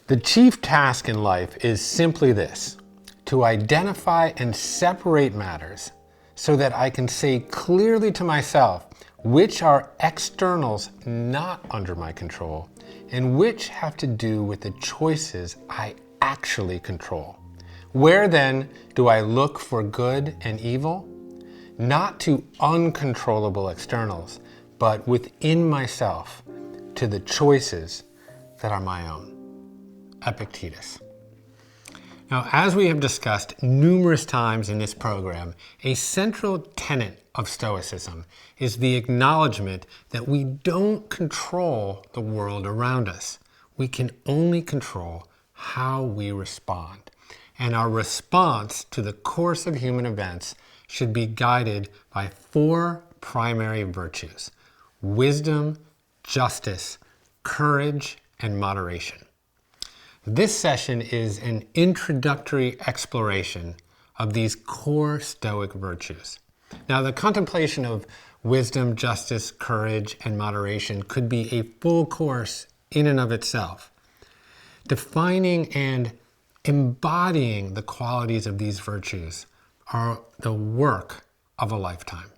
The chief task in life is simply this: to identify and separate matters so that I can say clearly to myself which are externals not under my control and which have to do with the choices I actually control. Where then do I look for good and evil? Not to uncontrollable externals, but within myself, to the choices that are my own. Epictetus. Now, as we have discussed numerous times in this program, a central tenet of Stoicism is the acknowledgement that we don't control the world around us. We can only control how we respond. And our response to the course of human events should be guided by four primary virtues: wisdom, justice, courage, and moderation. This session is an introductory exploration of these core Stoic virtues. Now, the contemplation of wisdom, justice, courage, and moderation could be a full course in and of itself. Defining and embodying the qualities of these virtues are the work of a lifetime.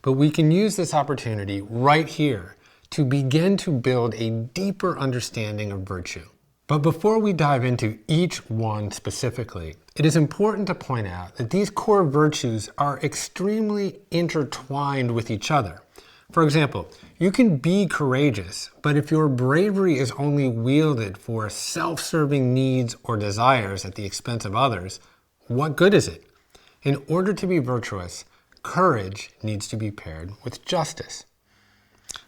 But we can use this opportunity right here to begin to build a deeper understanding of virtue. But before we dive into each one specifically, it is important to point out that these core virtues are extremely intertwined with each other. For example, you can be courageous, but if your bravery is only wielded for self-serving needs or desires at the expense of others, what good is it? In order to be virtuous, courage needs to be paired with justice.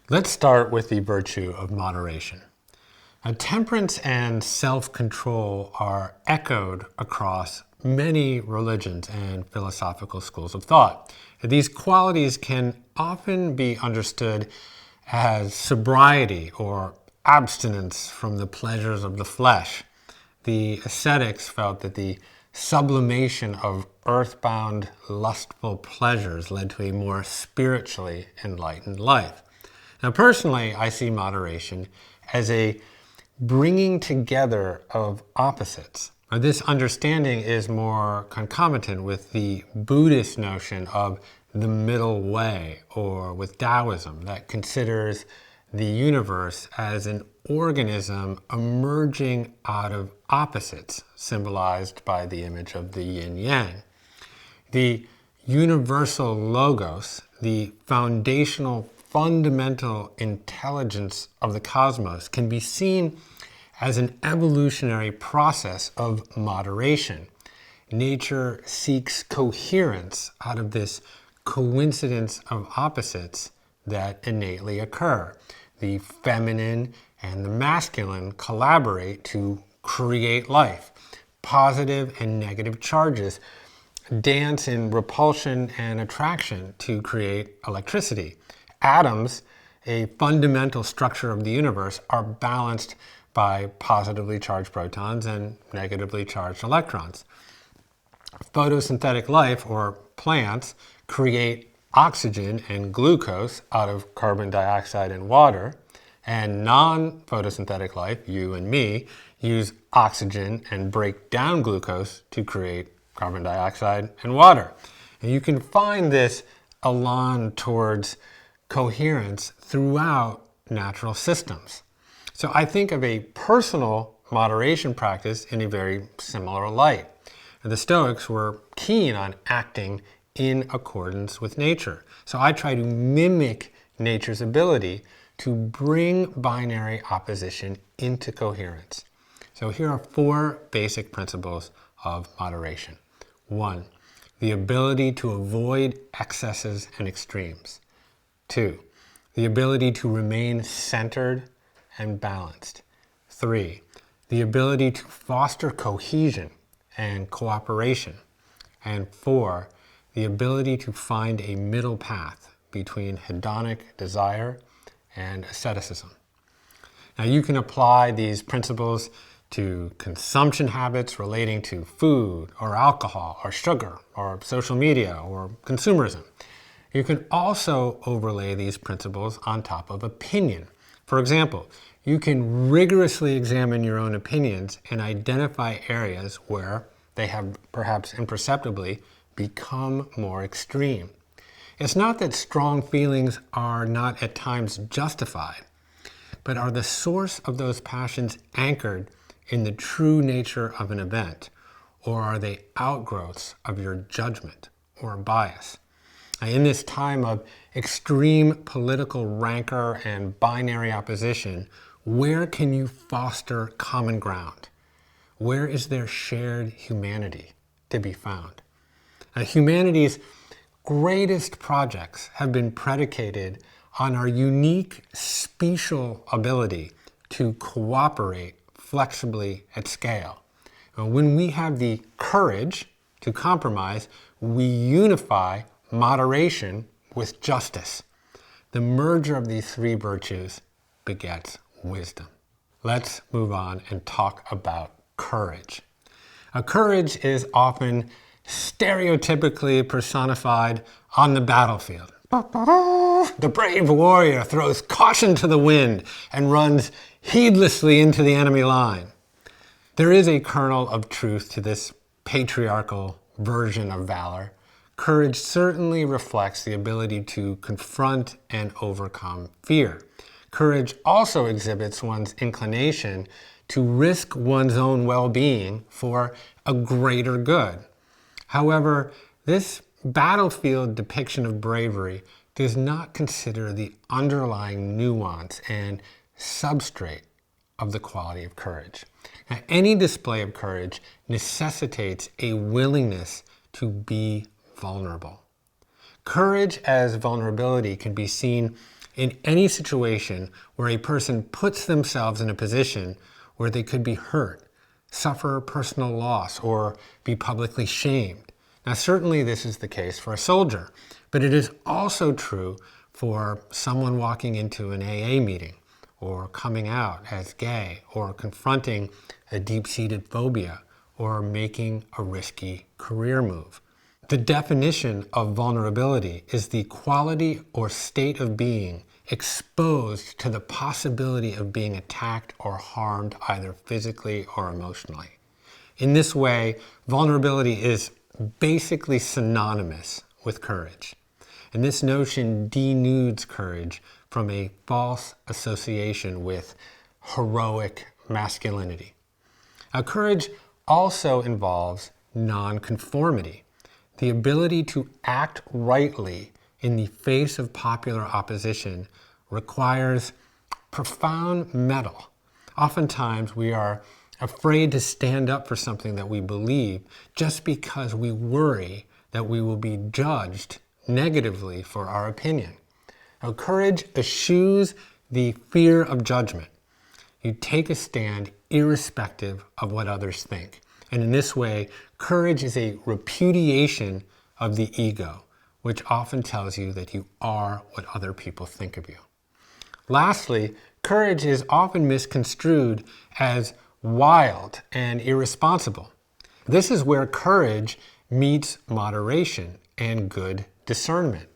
Let's start with the virtue of moderation. Now, temperance and self-control are echoed across many religions and philosophical schools of thought. These qualities can often be understood as sobriety or abstinence from the pleasures of the flesh. The ascetics felt that the sublimation of earthbound, lustful pleasures led to a more spiritually enlightened life. Now, personally, I see moderation as a bringing together of opposites. Now, this understanding is more concomitant with the Buddhist notion of the middle way, or with Taoism, that considers the universe as an organism emerging out of opposites, symbolized by the image of the yin-yang. The universal logos, the foundational, fundamental intelligence of the cosmos, can be seen as an evolutionary process of moderation. Nature seeks coherence out of this coincidence of opposites that innately occur. The feminine and the masculine collaborate to create life. Positive and negative charges dance in repulsion and attraction to create electricity. Atoms, a fundamental structure of the universe, are balanced by positively charged protons and negatively charged electrons. Photosynthetic life, or plants, create oxygen and glucose out of carbon dioxide and water, and non-photosynthetic life, you and me, use oxygen and break down glucose to create carbon dioxide and water. And you can find this elan towards coherence throughout natural systems. So I think of a personal moderation practice in a very similar light. The Stoics were keen on acting in accordance with nature. So I try to mimic nature's ability to bring binary opposition into coherence. So here are four basic principles of moderation. 1, the ability to avoid excesses and extremes. 2, the ability to remain centered and balanced. 3, the ability to foster cohesion and cooperation. And 4, the ability to find a middle path between hedonic desire and asceticism. Now, you can apply these principles to consumption habits relating to food or alcohol or sugar or social media or consumerism. You can also overlay these principles on top of opinion. For example, you can rigorously examine your own opinions and identify areas where they have perhaps imperceptibly become more extreme. It's not that strong feelings are not at times justified, but are the source of those passions anchored in the true nature of an event, or are they outgrowths of your judgment or bias? In this time of extreme political rancor and binary opposition, where can you foster common ground? Where is there shared humanity to be found? Humanity's greatest projects have been predicated on our unique special ability to cooperate flexibly at scale. When we have the courage to compromise, we unify moderation with justice. The merger of these three virtues begets wisdom. Let's move on and talk about courage. Courage is often stereotypically personified on the battlefield. The brave warrior throws caution to the wind and runs heedlessly into the enemy line. There is a kernel of truth to this patriarchal version of valor. Courage certainly reflects the ability to confront and overcome fear. Courage also exhibits one's inclination to risk one's own well-being for a greater good. However, this battlefield depiction of bravery does not consider the underlying nuance and substrate of the quality of courage. Now, any display of courage necessitates a willingness to be vulnerable. Courage as vulnerability can be seen in any situation where a person puts themselves in a position where they could be hurt, suffer personal loss, or be publicly shamed. Now, certainly this is the case for a soldier, but it is also true for someone walking into an AA meeting, or coming out as gay, or confronting a deep-seated phobia, or making a risky career move. The definition of vulnerability is the quality or state of being exposed to the possibility of being attacked or harmed either physically or emotionally. In this way, vulnerability is basically synonymous with courage. And this notion denudes courage from a false association with heroic masculinity. Courage also involves nonconformity, the ability to act rightly in the face of popular opposition requires profound mettle. Oftentimes we are afraid to stand up for something that we believe just because we worry that we will be judged negatively for our opinion. Now, courage eschews the fear of judgment. You take a stand irrespective of what others think. And in this way, courage is a repudiation of the ego, which often tells you that you are what other people think of you. Lastly, courage is often misconstrued as wild and irresponsible. This is where courage meets moderation and good discernment.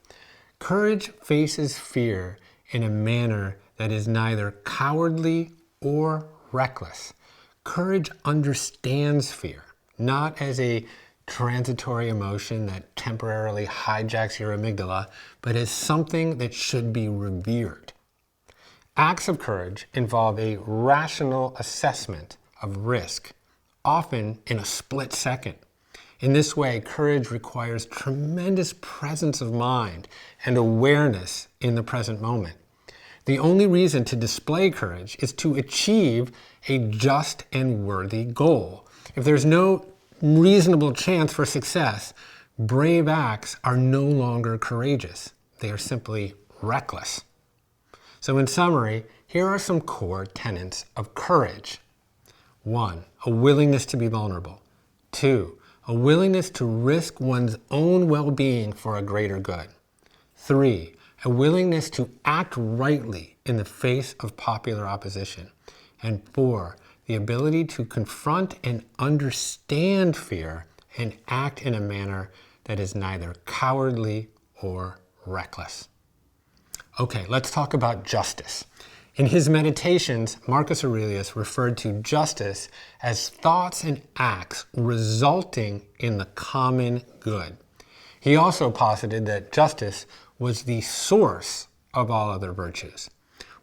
Courage faces fear in a manner that is neither cowardly or reckless. Courage understands fear, not as a transitory emotion that temporarily hijacks your amygdala, but as something that should be revered. Acts of courage involve a rational assessment of risk, often in a split second. In this way, courage requires tremendous presence of mind and awareness in the present moment. The only reason to display courage is to achieve a just and worthy goal. If there's no reasonable chance for success, brave acts are no longer courageous. They are simply reckless. So in summary, here are some core tenets of courage. 1, a willingness to be vulnerable. 2, a willingness to risk one's own well-being for a greater good. 3, a willingness to act rightly in the face of popular opposition. And 4, the ability to confront and understand fear and act in a manner that is neither cowardly or reckless. Okay, let's talk about justice. In his Meditations, Marcus Aurelius referred to justice as thoughts and acts resulting in the common good. He also posited that justice was the source of all other virtues.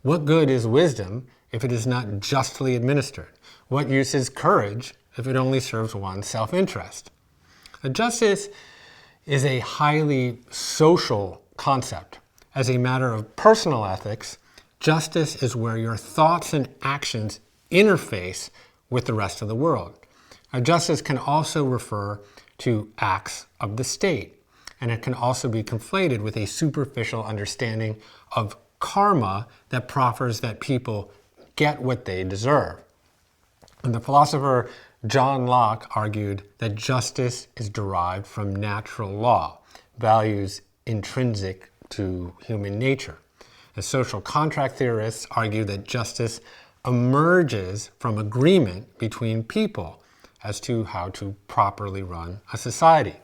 What good is wisdom if it is not justly administered? What use is courage if it only serves one's self-interest? Justice is a highly social concept. As a matter of personal ethics, justice is where your thoughts and actions interface with the rest of the world. Justice can also refer to acts of the state, and it can also be conflated with a superficial understanding of karma that proffers that people get what they deserve. And the philosopher John Locke argued that justice is derived from natural law, values intrinsic to human nature. The social contract theorists argue that justice emerges from agreement between people as to how to properly run a society.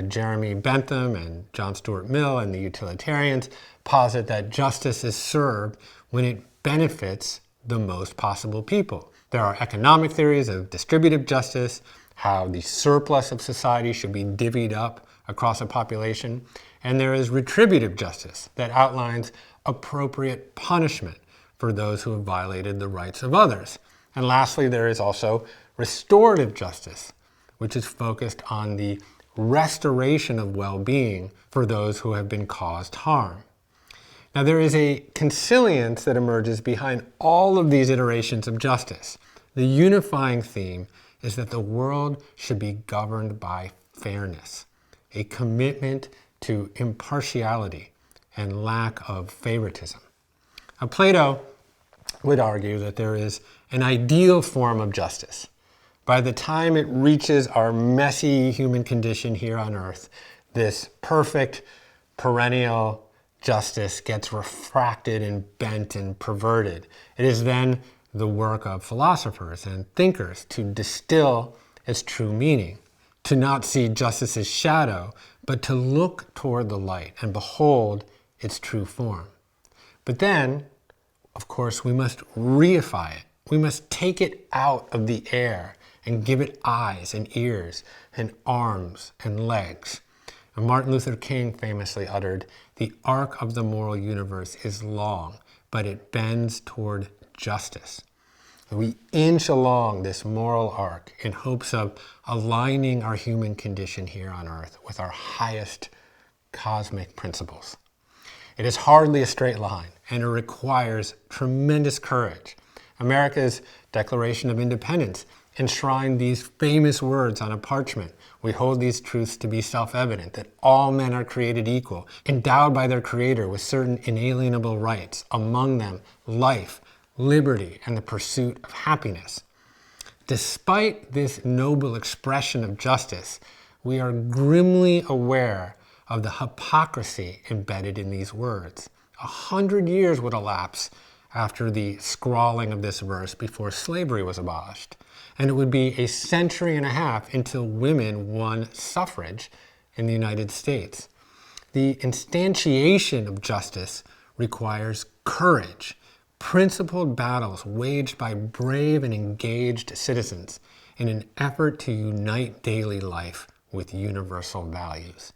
Jeremy Bentham and John Stuart Mill and the utilitarians posit that justice is served when it benefits the most possible people. There are economic theories of distributive justice, how the surplus of society should be divvied up across a population, and there is retributive justice that outlines appropriate punishment for those who have violated the rights of others. And lastly, there is also restorative justice, which is focused on the restoration of well-being for those who have been caused harm. Now, there is a consilience that emerges behind all of these iterations of justice. The unifying theme is that the world should be governed by fairness, a commitment to impartiality and lack of favoritism. Now, Plato would argue that there is an ideal form of justice. By the time it reaches our messy human condition here on earth, this perfect, perennial justice gets refracted and bent and perverted. It is then the work of philosophers and thinkers to distill its true meaning, to not see justice as shadow, but to look toward the light and behold its true form. But then, of course, we must reify it. We must take it out of the air and give it eyes and ears and arms and legs. And Martin Luther King famously uttered, "The arc of the moral universe is long, but it bends toward justice." We inch along this moral arc in hopes of aligning our human condition here on earth with our highest cosmic principles. It is hardly a straight line, and it requires tremendous courage. America's Declaration of Independence enshrined these famous words on a parchment. We hold these truths to be self-evident, that all men are created equal, endowed by their Creator with certain inalienable rights, among them life, liberty, and the pursuit of happiness. Despite this noble expression of justice, we are grimly aware of the hypocrisy embedded in these words. 100 years would elapse after the scrawling of this verse before slavery was abolished. And it would be a century and a half until women won suffrage in the United States. The instantiation of justice requires courage, principled battles waged by brave and engaged citizens in an effort to unite daily life with universal values.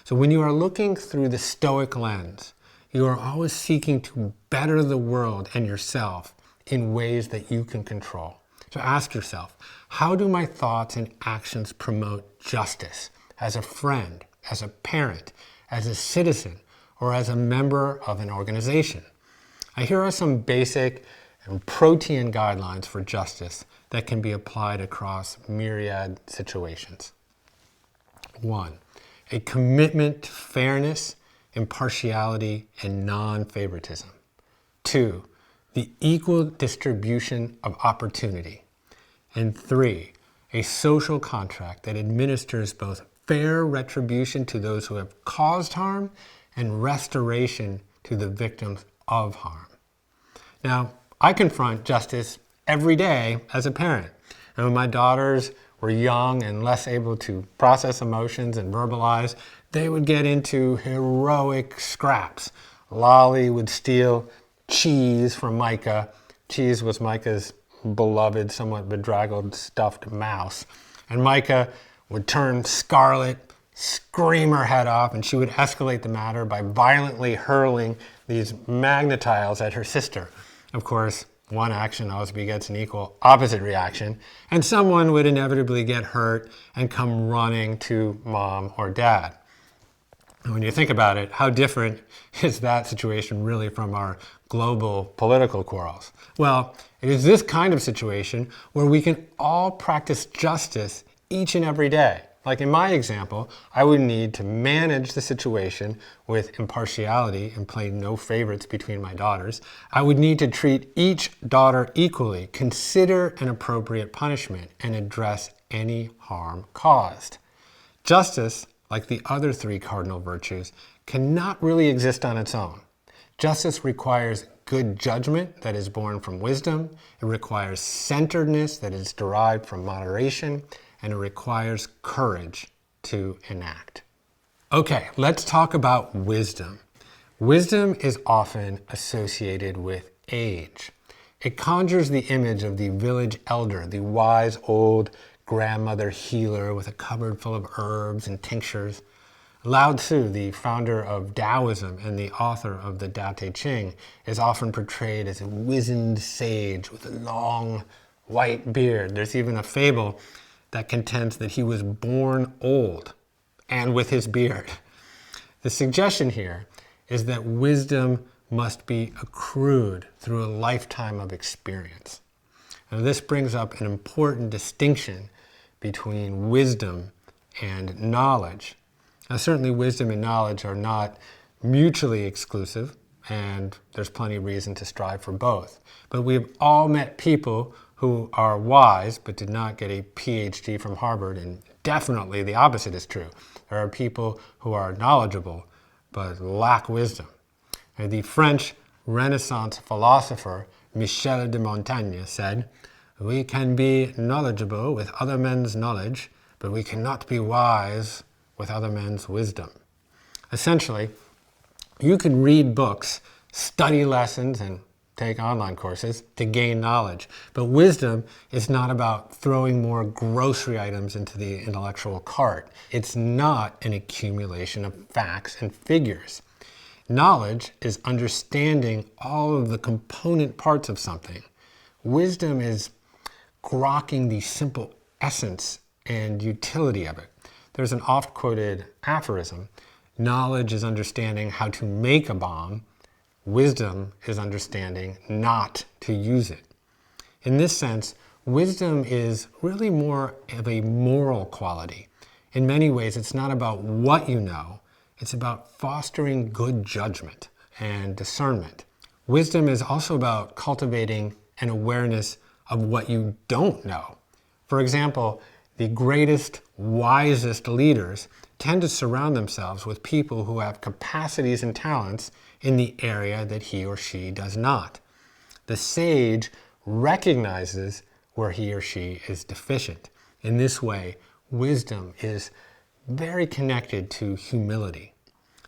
So when you are looking through the Stoic lens, you are always seeking to better the world and yourself in ways that you can control. So ask yourself, how do my thoughts and actions promote justice as a friend, as a parent, as a citizen, or as a member of an organization? Here are some basic and protean guidelines for justice that can be applied across myriad situations. 1. A commitment to fairness, impartiality, and non-favoritism. 2. The equal distribution of opportunity. And 3. A social contract that administers both fair retribution to those who have caused harm and restoration to the victims of harm. Now, I confront justice every day as a parent. And when my daughters were young and less able to process emotions and verbalize, they would get into heroic scraps. Lolly would steal Cheese from Micah. Cheese was Micah's beloved, somewhat bedraggled stuffed mouse. And Micah would turn scarlet, scream her head off, and she would escalate the matter by violently hurling these magnetiles at her sister. Of course, one action always begets an equal opposite reaction, and someone would inevitably get hurt and come running to mom or dad. And when you think about it, how different is that situation really from our global political quarrels? Well, it is this kind of situation where we can all practice justice each and every day. Like in my example, I would need to manage the situation with impartiality and play no favorites between my daughters. I would need to treat each daughter equally, consider an appropriate punishment, and address any harm caused. Justice, like the other three cardinal virtues, cannot really exist on its own. Justice requires good judgment that is born from wisdom. It requires centeredness that is derived from moderation. And it requires courage to enact. Okay, let's talk about wisdom. Wisdom is often associated with age. It conjures the image of the village elder, the wise old grandmother healer with a cupboard full of herbs and tinctures. Lao Tzu, the founder of Taoism and the author of the Tao Te Ching, is often portrayed as a wizened sage with a long white beard. There's even a fable that contends that he was born old and with his beard. The suggestion here is that wisdom must be accrued through a lifetime of experience. Now, this brings up an important distinction between wisdom and knowledge. Now, certainly wisdom and knowledge are not mutually exclusive, and there's plenty of reason to strive for both. But we've all met people who are wise but did not get a PhD from Harvard, and definitely the opposite is true. There are people who are knowledgeable but lack wisdom. And the French Renaissance philosopher Michel de Montaigne said, "We can be knowledgeable with other men's knowledge, but we cannot be wise with other men's wisdom." Essentially, you can read books, study lessons, and take online courses to gain knowledge. But wisdom is not about throwing more grocery items into the intellectual cart. It's not an accumulation of facts and figures. Knowledge is understanding all of the component parts of something. Wisdom is grokking the simple essence and utility of it. There's an oft-quoted aphorism: knowledge is understanding how to make a bomb. Wisdom is understanding not to use it. In this sense, wisdom is really more of a moral quality. In many ways, it's not about what you know, it's about fostering good judgment and discernment. Wisdom is also about cultivating an awareness of what you don't know. For example, the greatest, wisest leaders tend to surround themselves with people who have capacities and talents in the area that he or she does not. The sage recognizes where he or she is deficient. In this way, wisdom is very connected to humility.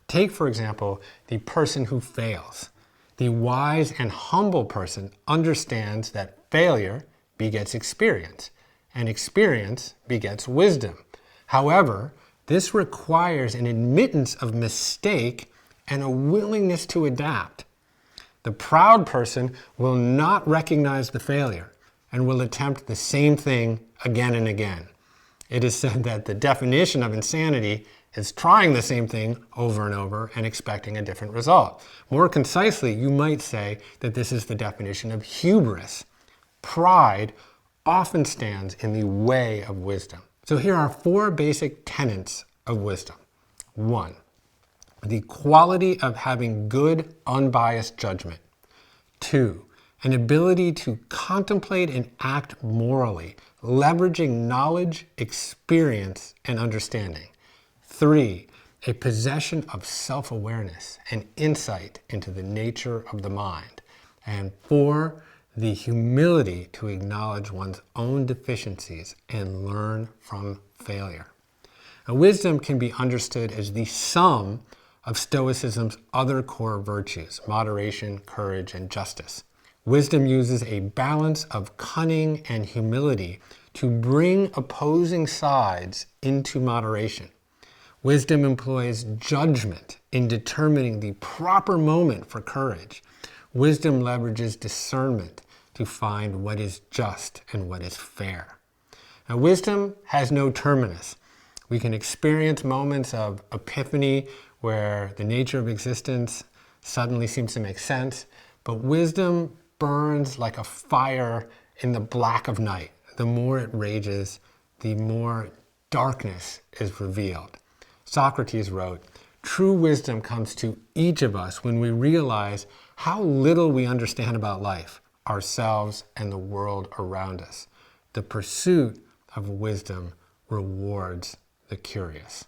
Take, for example, the person who fails. The wise and humble person understands that failure begets experience, and experience begets wisdom. However, this requires an admittance of mistake and a willingness to adapt. The proud person will not recognize the failure and will attempt the same thing again and again. It is said that the definition of insanity is trying the same thing over and over and expecting a different result. More concisely, you might say that this is the definition of hubris. Pride often stands in the way of wisdom. So here are 4 basic tenets of wisdom. 1, the quality of having good, unbiased judgment. 2, an ability to contemplate and act morally, leveraging knowledge, experience, and understanding. 3, a possession of self-awareness and insight into the nature of the mind. And 4, the humility to acknowledge one's own deficiencies and learn from failure. Now, wisdom can be understood as the sum of Stoicism's other core virtues, moderation, courage, and justice. Wisdom uses a balance of cunning and humility to bring opposing sides into moderation. Wisdom employs judgment in determining the proper moment for courage. Wisdom leverages discernment to find what is just and what is fair. Now, wisdom has no terminus. We can experience moments of epiphany where the nature of existence suddenly seems to make sense, but wisdom burns like a fire in the black of night. The more it rages, the more darkness is revealed. Socrates wrote, "True wisdom comes to each of us when we realize how little we understand about life, ourselves, and the world around us. The pursuit of wisdom rewards the curious."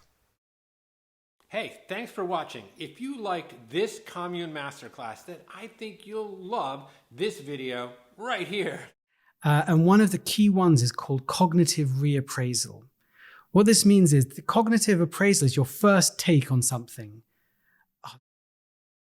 Hey, thanks for watching. If you liked this Commune Masterclass, then I think you'll love this video right here. And one of the key ones is called cognitive reappraisal. What this means is the cognitive appraisal is your first take on something.